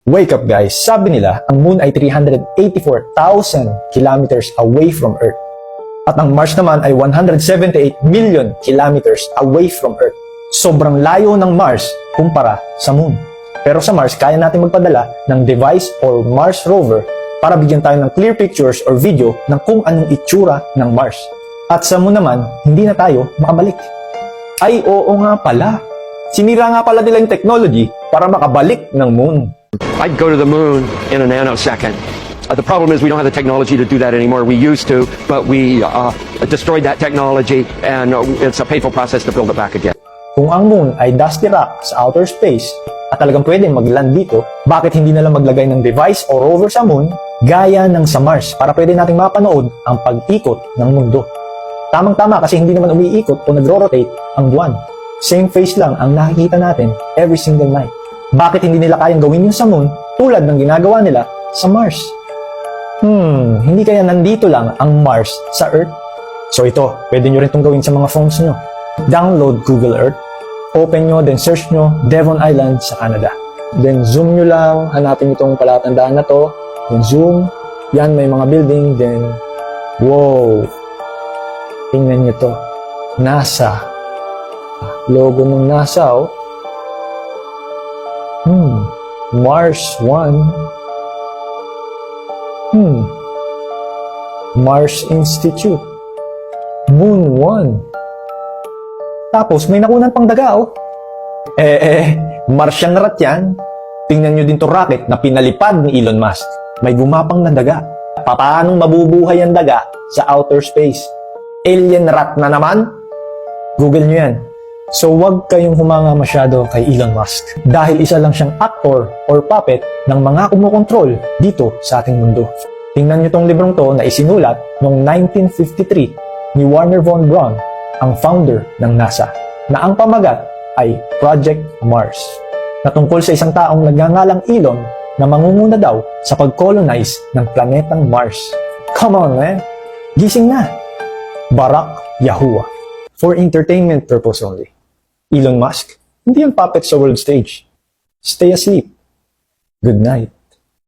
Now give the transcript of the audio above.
Wake up guys, sabi nila ang moon ay 384,000 kilometers away from Earth. At ang Mars naman ay 178 million kilometers away from Earth. Sobrang layo ng Mars kumpara sa moon. Pero sa Mars, kaya natin magpadala ng device or Mars rover para bigyan tayo ng clear pictures or video ng kung anong itsura ng Mars. At sa moon naman, hindi na tayo makabalik. Ay oo nga pala. Sinira nga pala nila yung technology para makabalik ng moon. I'd go to the moon in a nanosecond. The problem is we don't have the technology to do that anymore. We used to, but we destroyed that technology, and it's a painful process to build it back again. Kung ang moon ay dusty rock sa outer space at talagang pwede mag-land dito, bakit hindi nalang maglagay ng device o rover sa moon gaya ng sa Mars para pwede nating mapanood ang pag-ikot ng mundo? Tamang-tama kasi hindi naman umiikot o nagro-rotate ang buwan. Same face lang ang nakikita natin every single night. Bakit hindi nila kayang gawin yun sa moon tulad ng ginagawa nila sa Mars? Hindi kaya nandito lang ang Mars sa Earth? So ito, pwede nyo rin itong gawin sa mga phones nyo. Download Google Earth, open nyo, then search nyo Devon Island sa Canada. Then zoom nyo lang, hanapin itong palatandaan na to, then zoom, yan may mga building, then wow! Tingnan nyo to, NASA. Logo ng NASA, oh. Mars 1. Mars Institute. Moon 1. Tapos may nakunan pang daga, oh. Martian rat yan. Tingnan nyo din to rocket na pinalipad ni Elon Musk. May gumapang na daga. Paanong mabubuhay ang daga sa outer space? Alien rat na naman? Google nyo yan. So wag kayong humanga masyado kay Elon Musk dahil isa lang siyang actor or puppet ng mga kumukontrol dito sa ating mundo. Tingnan nyo tong librong to na isinulat noong 1953 ni Wernher von Braun, ang founder ng NASA, na ang pamagat ay Project Mars, na tungkol sa isang taong nagngangalang Elon na mangunguna daw sa pag-colonize ng planetang Mars. Come on, man! Gising na! Barack Yahuwah. For entertainment purpose only. Elon Musk, hindi ang puppet sa world stage. Stay asleep. Good night.